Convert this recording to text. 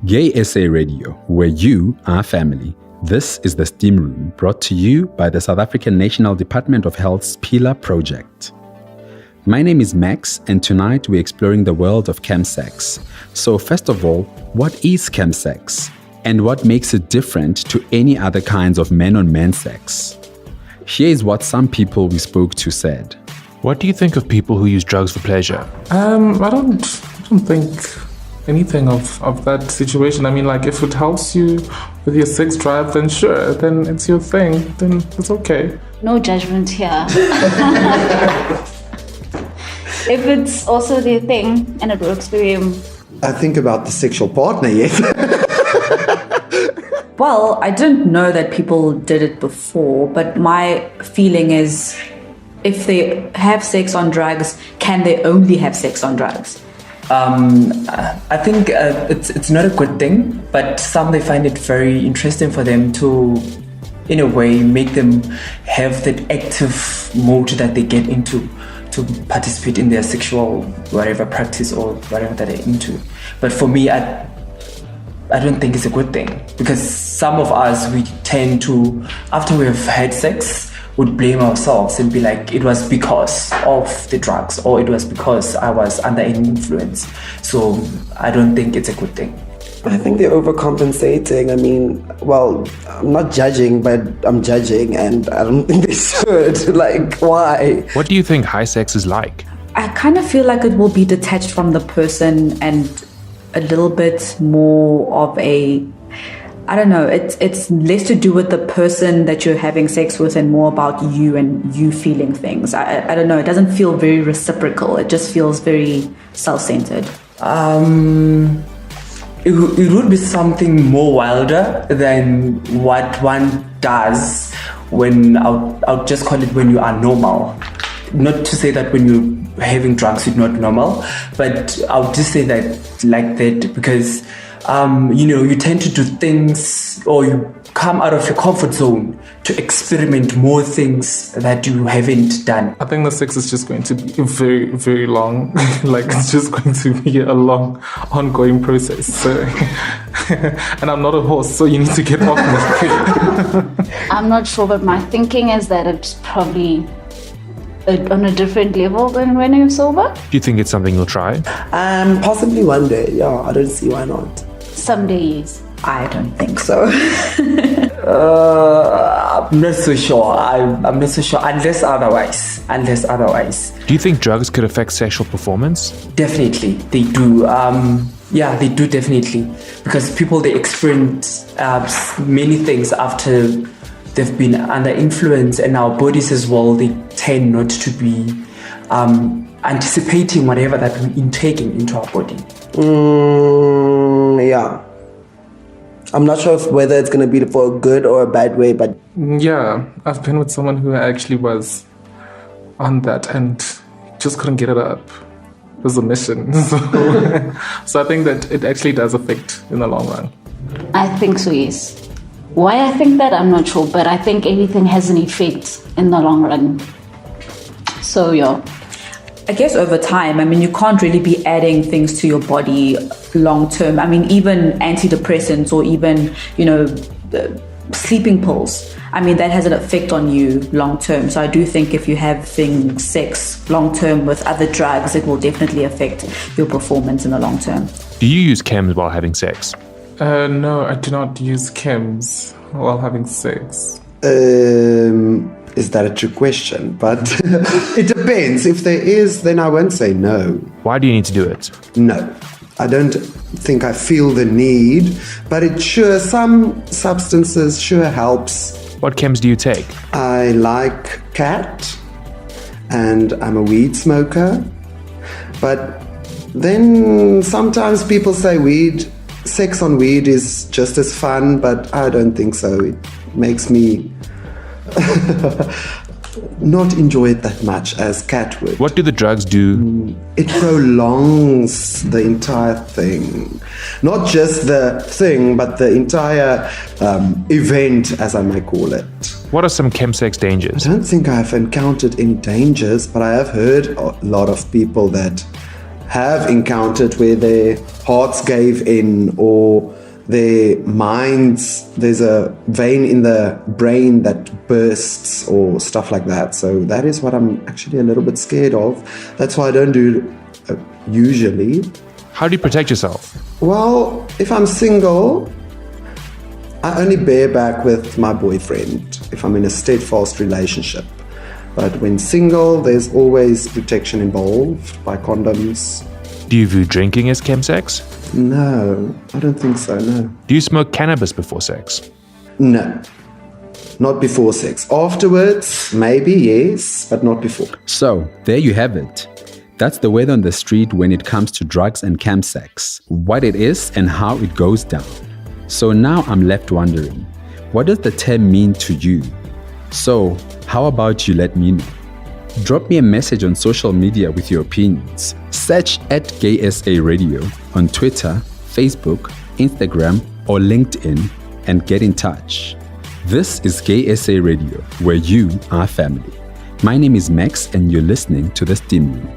GaySA Radio, where you are family. This is the Steam Room, brought to you by the South African National Department of Health's Phila project. My name is Max, and tonight we're exploring the world of Chem Sex. So first of all, what is Chem Sex? And what makes it different to any other kinds of man-on-man sex? Here is what some people we spoke to said. What do you think of people who use drugs for pleasure? I don't think anything of that situation. I mean, like, if it helps you with your sex drive, then sure, then it's your thing, then it's okay. No judgment here. If it's also their thing and it works for him. I think about the sexual partner, yes. Well, I didn't know that people did it before, but my feeling is if they have sex on drugs, can they only have sex on drugs? I think it's not a good thing, but some they find it very interesting for them to, in a way, make them have that active mode that they get into to participate in their sexual whatever practice or whatever that they're into. But for me, I don't think it's a good thing, because some of us, we tend to, after we have had sex, would blame ourselves and be like, it was because of the drugs, or it was because I was under an influence. So I don't think it's a good thing. I think they're overcompensating. I mean, well, I'm not judging, but I'm judging, and I don't think they should. Like, why? What do you think high sex is like? I kind of feel like it will be detached from the person and a little bit more of a, I don't know, it's less to do with the person that you're having sex with and more about you and you feeling things. I don't know, it doesn't feel very reciprocal. It just feels very self-centered. It would be something more wilder than what one does when, I'll just call it when you are normal. Not to say that when you're having drugs you're not normal, but I'll just say that like that because you tend to do things, or you come out of your comfort zone to experiment more things that you haven't done. I think the sex is just going to be very, very long. Like, it's just going to be a long, ongoing process. So, and I'm not a horse, so you need to get off me. I'm not sure, but my thinking is that it's probably on a different level than when you're sober. Do you think it's something you'll try? Possibly one day. Yeah, I don't see why not. Some days. I don't think so. I'm not so sure. I'm not so sure unless otherwise. Do you think drugs could affect sexual performance? Definitely, they do. Yeah, they do definitely, because people, they experience many things after they've been under influence, and our bodies as well, they tend not to be anticipating whatever that we're intaking into our body. Yeah. I'm not sure whether it's going to be for a good or a bad way, but... Yeah, I've been with someone who actually was on that and just couldn't get it up. It was a mission. So I think that it actually does affect in the long run. I think so, yes. Why I think that, I'm not sure, but I think everything has an effect in the long run. So, yeah. I guess over time, I mean, you can't really be adding things to your body long term. I mean, even antidepressants or even, sleeping pills. I mean, that has an effect on you long term. So I do think if you have sex long term with other drugs, it will definitely affect your performance in the long term. Do you use chems while having sex? No, I do not use chems while having sex. Is that a true question? But it depends. If there is, then I won't say no. Why do you need to do it? No, I don't think I feel the need, but some substances sure helps. What chems do you take? I like cat, and I'm a weed smoker. But then sometimes people say sex on weed is just as fun, but I don't think so. It makes me not enjoy it that much as cat would. What do the drugs do? It prolongs the entire thing. Not just the thing, but the entire event, as I might call it. What are some chem sex dangers? I don't think I've encountered any dangers, but I have heard a lot of people that have encountered where their hearts gave in or their minds, there's a vein in the brain that bursts or stuff like that. So that is what I'm actually a little bit scared of. That's why I don't do it usually. How do you protect yourself? Well, if I'm single, I only bear back with my boyfriend if I'm in a steadfast relationship. But when single, there's always protection involved by condoms. Do you view drinking as chem sex? No, I don't think so, no. Do you smoke cannabis before sex? No, not before sex. Afterwards, maybe, yes, but not before. So, there you have it. That's the word on the street when it comes to drugs and chem sex, what it is and how it goes down. So now I'm left wondering, what does the term mean to you? So, how about you let me know? Drop me a message on social media with your opinions. Search at GaySA Radio on Twitter, Facebook, Instagram, or LinkedIn and get in touch. This is GaySA Radio, where you are family. My name is Max and you're listening to The Steam Room.